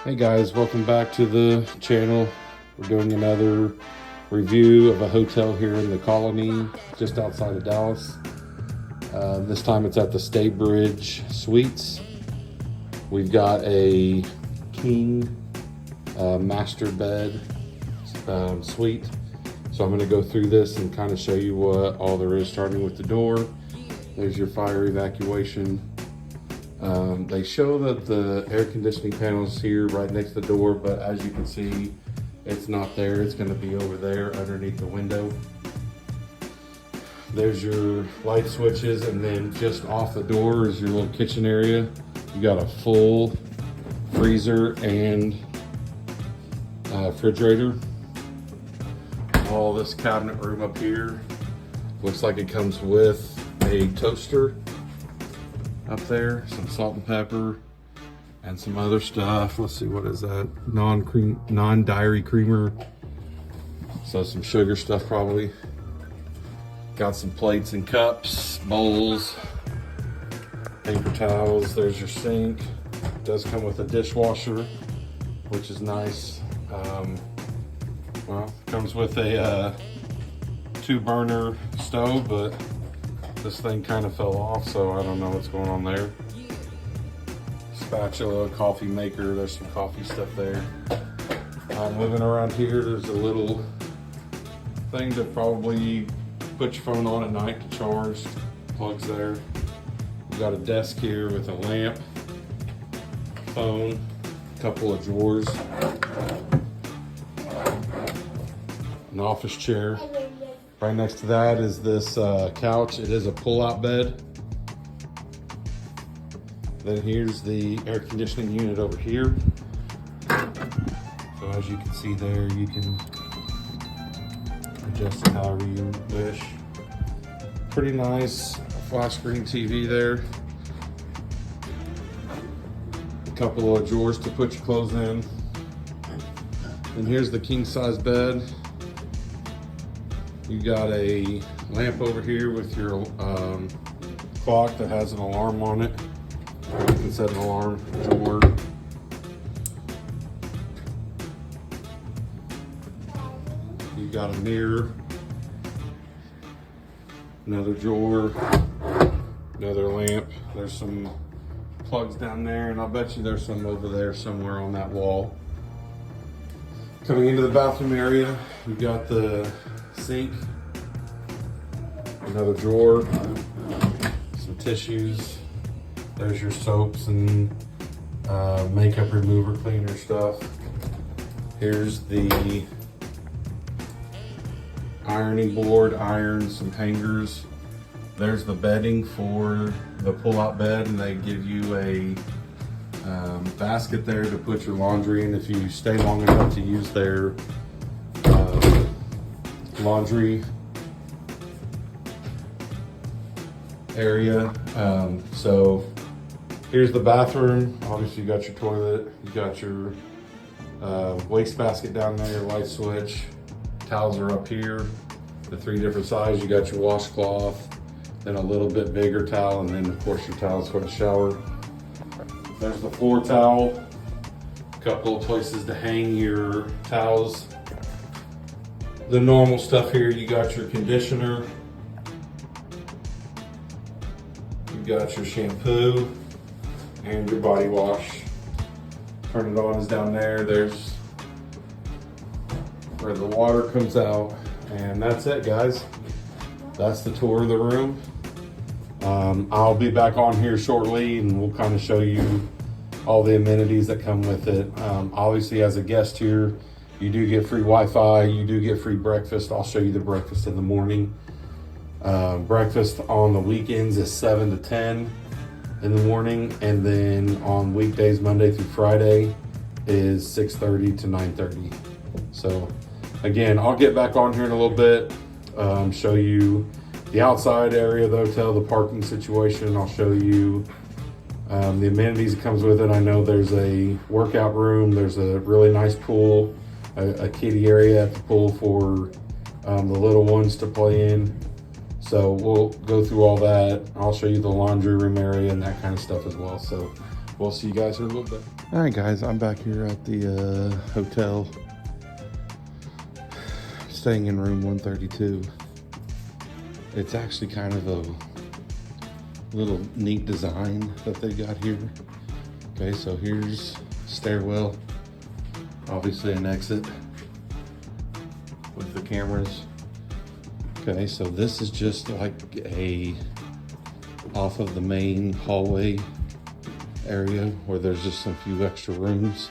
Hey guys, welcome back to the channel. We're doing another review of a hotel here in the Colony, just outside of Dallas. This time it's at the Staybridge Suites. We've got a king master bed suite. So I'm going to go through this and kind of show you what all there is, starting with the door. There's your fire evacuation. They show that the air conditioning panel is here right next to the door, but as you can see, it's not there. It's going to be over there underneath the window. There's your light switches, and then just off the door is your little kitchen area. You got a full freezer and refrigerator. All this cabinet room up here looks like it comes with a toaster up there, some salt and pepper, and some other stuff. Let's see, what is that? Non-dairy creamer. So some sugar stuff probably. Got some plates and cups, bowls, paper towels. There's your sink. It does come with a dishwasher, which is nice. Well, comes with a 2-burner stove, but this thing kind of fell off, so I don't know what's going on there. Spatula, coffee maker, there's some coffee stuff there. Moving around here, there's a little thing to probably put your phone on at night to charge. Plugs there. We've got a desk here with a lamp, phone, a couple of drawers, an office chair. Right next to that is this couch. It is a pull-out bed. Then here's the air conditioning unit over here. So as you can see there, you can adjust it however you wish. Pretty nice flat screen TV there. A couple of drawers to put your clothes in. And here's the king size bed. You got a lamp over here with your clock that has an alarm on it. You can set an alarm drawer. You got a mirror, another drawer, another lamp. There's some plugs down there, and I'll bet you there's some over there somewhere on that wall. Coming into the bathroom area, you've got the sink, another drawer, some tissues. There's your soaps and makeup remover cleaner stuff. Here's the ironing board, irons, some hangers. There's the bedding for the pull-out bed, and they give you a basket there to put your laundry in if you stay long enough to use their laundry area. So here's the bathroom. Obviously you got your toilet, you got your waste basket down there, light switch, towels are up here, the 3 different sizes. You got your washcloth, then a little bit bigger towel, and then of course your towels for the shower. There's the floor towel, a couple of places to hang your towels. The normal stuff here, you got your conditioner, you got your shampoo, and your body wash. Turn it on is down there. There's where the water comes out, and that's it, guys. That's the tour of the room. I'll be back on here shortly, and we'll kind of show you all the amenities that come with it. Obviously, as a guest here, you do get free Wi-Fi, you do get free breakfast. I'll show you the breakfast in the morning. Breakfast on the weekends is 7 to 10 in the morning, and then on weekdays, Monday through Friday, is 6:30 to 9:30. So again, I'll get back on here in a little bit, show you the outside area of the hotel, the parking situation. I'll show you the amenities that comes with it. I know there's a workout room, there's a really nice pool, a kiddie area at the pool for the little ones to play in. So we'll go through all that. I'll show you the laundry room area and that kind of stuff as well. So we'll see you guys in a little bit. All right, guys, I'm back here at the hotel, staying in room 132. It's actually kind of a little neat design that they got here. Okay, so here's stairwell, obviously an exit with the cameras. Okay, so this is just like off of the main hallway area where there's just a few extra rooms.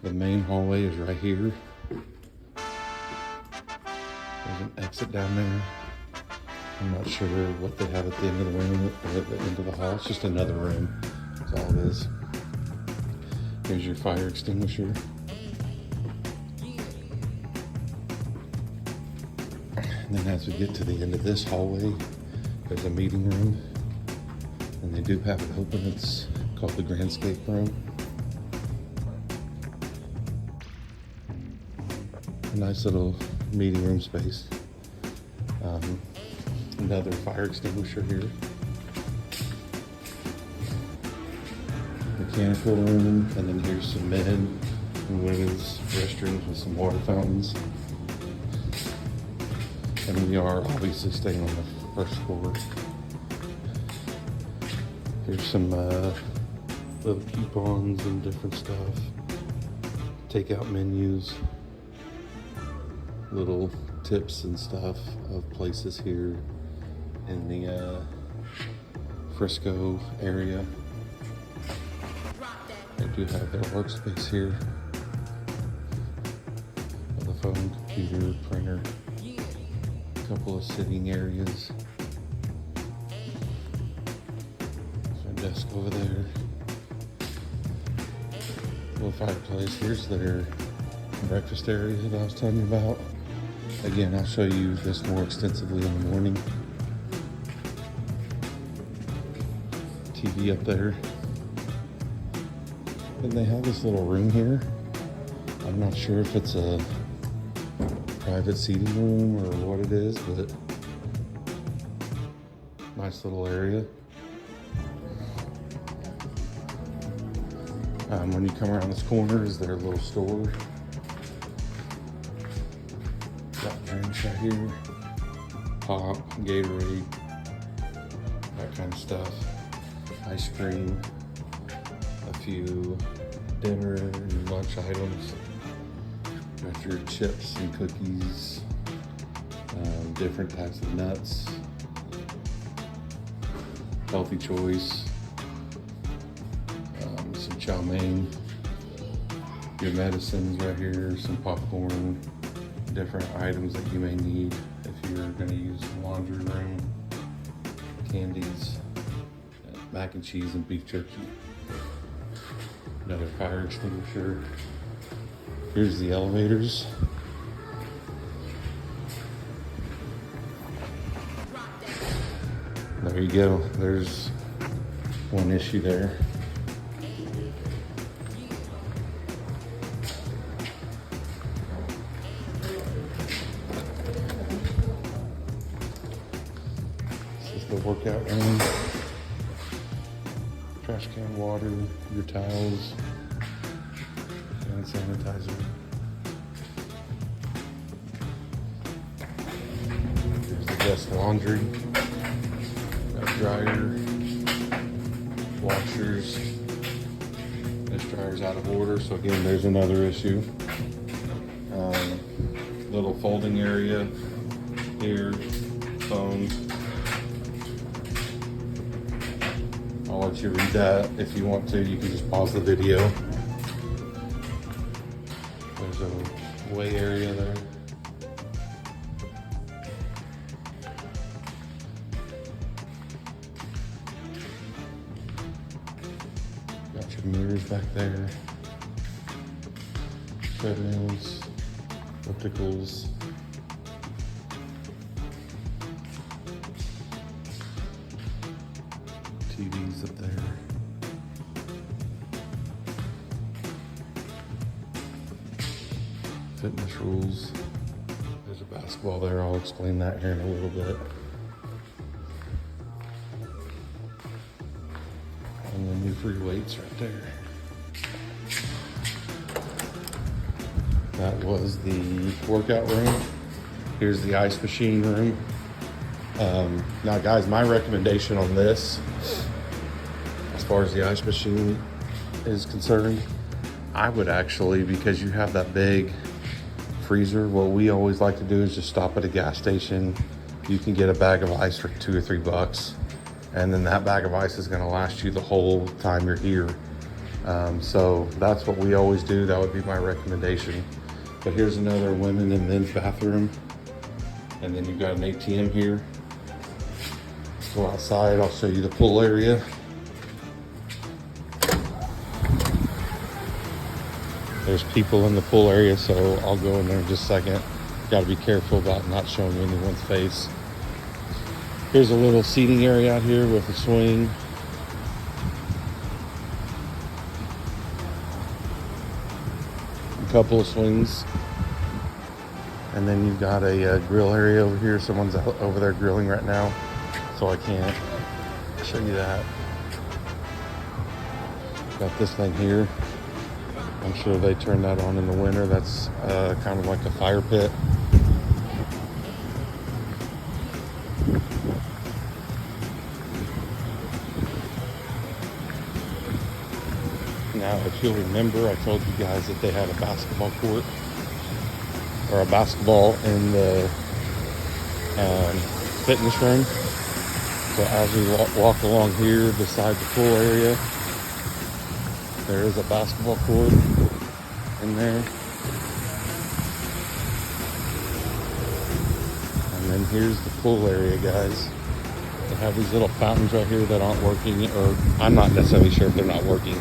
The main hallway is right here. There's an exit down there. I'm not sure what they have at the end of the room or at the end of the hall. It's just another room. That's all it is. Here's your fire extinguisher. And then as we get to the end of this hallway, there's a meeting room. And they do have it open. It's called the Grandscape Room. A nice little meeting room space. Another fire extinguisher here. Mechanical room, and then here's some men and women's restrooms with some water fountains. And we are obviously staying on the first floor. Here's some little coupons and different stuff. Takeout menus. Little tips and stuff of places here in the Frisco area. They do have their workspace here. The phone, computer, printer. A couple of sitting areas. There's a desk over there. Little fireplace. Here's their breakfast area that I was telling you about. Again, I'll show you this more extensively in the morning. TV up there. And they have this little room here. I'm not sure if it's a private seating room or what it is, but nice little area. When you come around this corner is their little store. Got drinks right here. Pop, Gatorade, that kind of stuff. Ice cream, a few dinner and lunch items. Got your chips and cookies, different types of nuts, healthy choice, some chow mein, your medicines right here, some popcorn, different items that you may need if you're going to use the laundry room, candies, mac and cheese and beef jerky. Another fire extinguisher. Here's the elevators. There you go. There's one issue there. This is the workout room. Trash can, water, your towels, hand sanitizer. There's the desk laundry. Got dryer, washers. This dryer's out of order, so again, there's another issue. Little folding area here, phones. I'll let you read that if you want to. You can just pause the video. There's a weigh area there. Got your mirrors back there. Treadmills, ellipticals. TVs up there. Fitness rules. There's a basketball there. I'll explain that here in a little bit. And then new free weights right there. That was the workout room. Here's the ice machine room. Now guys, my recommendation on this, as far as the ice machine is concerned, I would actually, because you have that big freezer, what we always like to do is just stop at a gas station. You can get a bag of ice for $2 or $3, and then that bag of ice is gonna last you the whole time you're here. So that's what we always do. That would be my recommendation. But here's another women and men's bathroom. And then you've got an ATM here. Go outside, I'll show you the pool area. There's people in the pool area, so I'll go in there in just a second. Got to be careful about not showing anyone's face. Here's a little seating area out here with a swing. A couple of swings. And then you've got a grill area over here. Someone's over there grilling right now, so I can't show you that. Got this thing here. I'm sure they turn that on in the winter. That's kind of like a fire pit. Now, if you'll remember, I told you guys that they had a basketball court, or a basketball in the fitness room. So as we walk along here beside the pool area, there is a basketball court in there. And then here's the pool area, guys. They have these little fountains right here that aren't working, or I'm not necessarily sure if they're not working.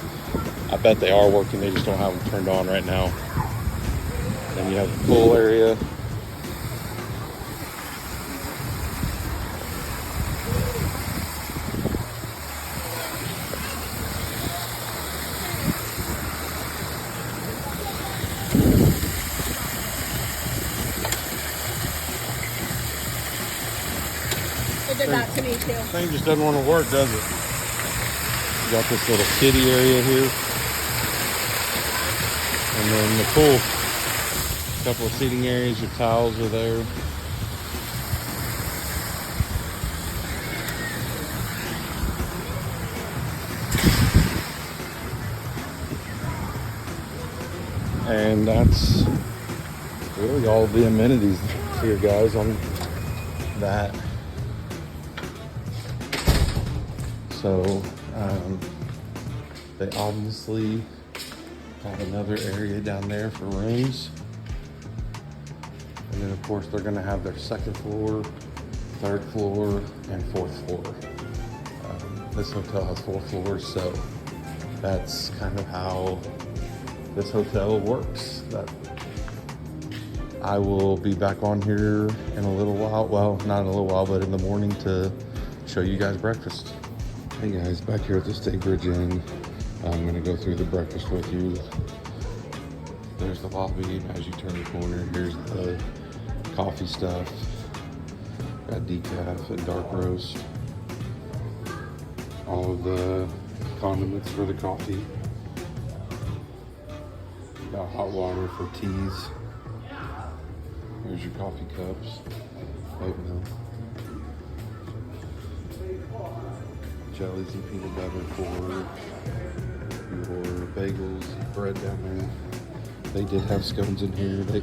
I bet they are working, they just don't have them turned on right now. Then you have the pool area. It did that to me too. Thing just doesn't want to work, does it? You got this little kiddie area here. And then the pool. A couple of seating areas, your towels are there. And that's really all the amenities here, guys, on that. So they obviously have another area down there for rooms. And then of course they're gonna have their second floor, third floor, and fourth floor. This hotel has 4 floors, so that's kind of how this hotel works. That I will be back on here in a little while. Well, not in a little while, but in the morning to show you guys breakfast. Hey guys, back here at the Staybridge Inn. I'm gonna go through the breakfast with you. There's the lobby. As you turn the corner, here's the coffee stuff. Got decaf and dark roast. All of the condiments for the coffee. Got hot water for teas. Here's your coffee cups. Oat milk. Jellies and peanut butter for your bagels, bread down there. They did have scones in here. They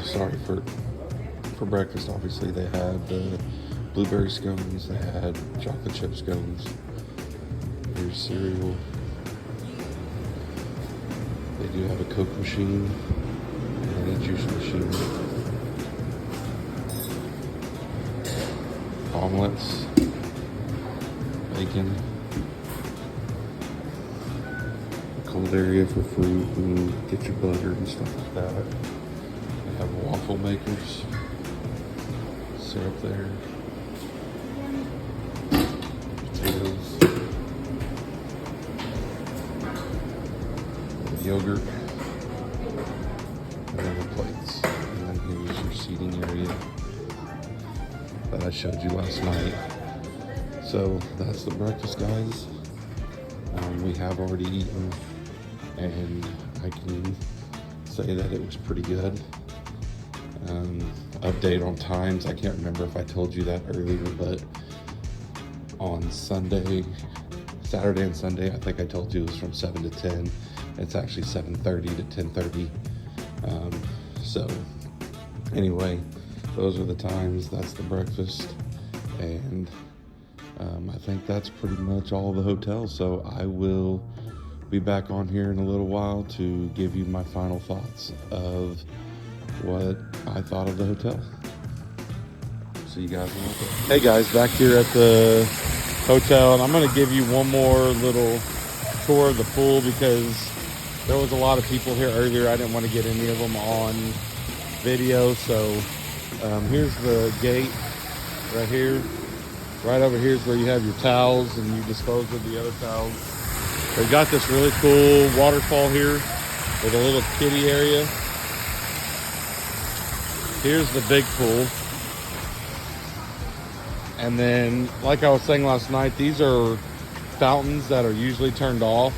sorry for breakfast. Obviously, they had the blueberry scones. They had chocolate chip scones. Here's cereal. They do have a Coke machine and a juice machine. Omelets. Bacon, a cold area for fruit and get your butter and stuff like that. They have waffle makers, syrup there, potatoes, yogurt, and then the plates. And then here's your seating area that I showed you last night. So that's the breakfast, guys. We have already eaten, and I can say that it was pretty good. Update on times, I can't remember if I told you that earlier, but on Saturday and Sunday, I think I told you it was from 7 to 10. It's actually 7:30 to 10:30. So anyway, those are the times, that's the breakfast, and I think that's pretty much all the hotel. So I will be back on here in a little while to give you my final thoughts of what I thought of the hotel. So you guys want to... Hey guys, back here at the hotel, and I'm going to give you one more little tour of the pool because there was a lot of people here earlier. I didn't want to get any of them on video. So here's the gate right here. Right over here is where you have your towels and you dispose of the other towels. They've got this really cool waterfall here with a little kiddie area. Here's the big pool. And then, like I was saying last night, these are fountains that are usually turned on.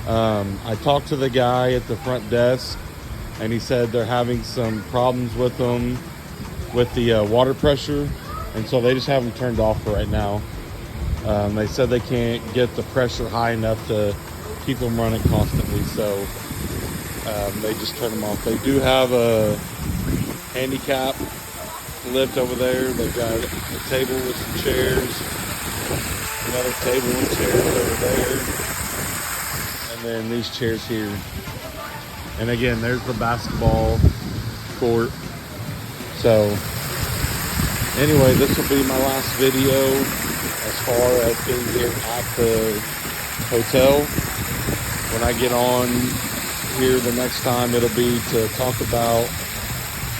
I talked to the guy at the front desk, and he said they're having some problems with them, with the water pressure, and so they just have them turned off for right now. They said they can't get the pressure high enough to keep them running constantly, so they just turn them off. They do have a handicap lift over there. They've got a table with some chairs, another table with chairs over there, and then these chairs here. And again, there's the basketball court. So anyway, this will be my last video as far as being here at the hotel. When I get on here the next time, it'll be to talk about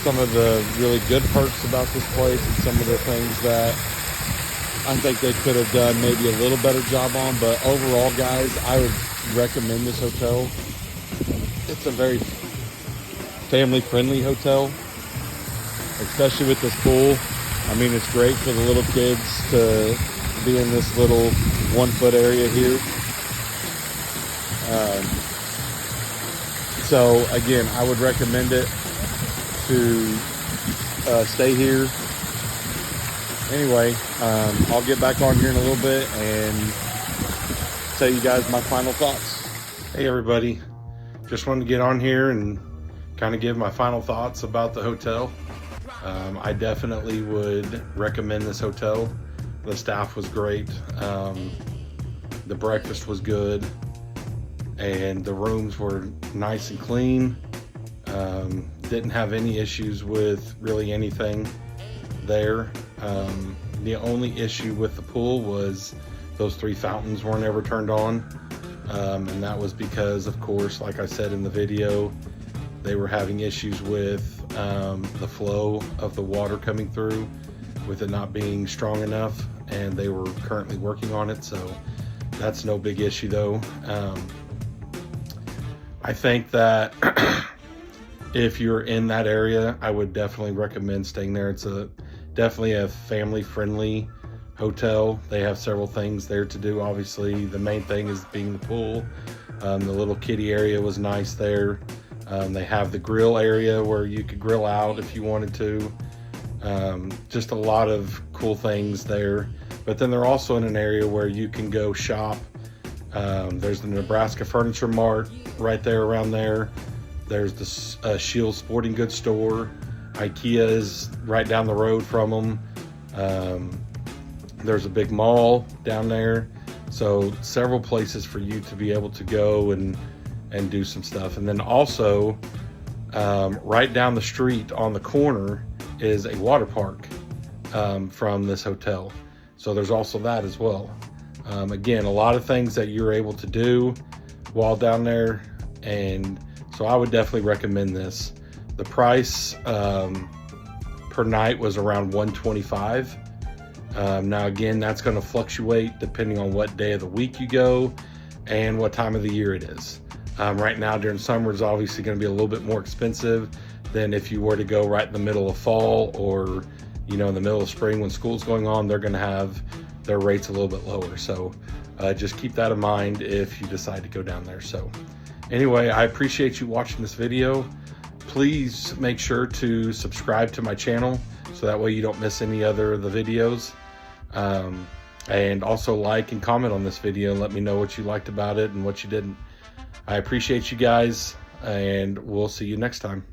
some of the really good perks about this place and some of the things that I think they could have done maybe a little better job on. But overall, guys, I would recommend this hotel. It's a very family-friendly hotel, especially with this pool. I mean, it's great for the little kids to be in this little 1-foot area here. So again, I would recommend it to stay here. Anyway, I'll get back on here in a little bit and tell you guys my final thoughts. Hey everybody, just wanted to get on here and kind of give my final thoughts about the hotel. I definitely would recommend this hotel. The staff was great. The breakfast was good, and the rooms were nice and clean. Didn't have any issues with really anything there. The only issue with the pool was those 3 fountains weren't ever turned on. And that was because, of course, like I said in the video, they were having issues with the flow of the water coming through, with it not being strong enough, and they were currently working on it. So that's no big issue though. I think that if you're in that area, I would definitely recommend staying there. It's definitely a family-friendly hotel. They have several things there to do. Obviously, the main thing is being the pool. The little kiddie area was nice there. They have the grill area where you could grill out if you wanted to. Just a lot of cool things there. But then they're also in an area where you can go shop. There's the Nebraska Furniture Mart right there around there. There's the Shield Sporting Goods store. IKEA is right down the road from them. There's a big mall down there. So several places for you to be able to go and do some stuff. And then also right down the street on the corner is a water park from this hotel. So there's also that as well. Again, a lot of things that you're able to do while down there. And so I would definitely recommend this. The price per night was around $125. Now again, that's going to fluctuate depending on what day of the week you go and what time of the year it is. Right now during summer is obviously going to be a little bit more expensive than if you were to go right in the middle of fall, or in the middle of spring when school's going on. They're going to have their rates a little bit lower. So just keep that in mind if you decide to go down there. So anyway, I appreciate you watching this video. Please make sure to subscribe to my channel so that way you don't miss any other of the videos. And also like and comment on this video and let me know what you liked about it and what you didn't. I appreciate you guys, and we'll see you next time.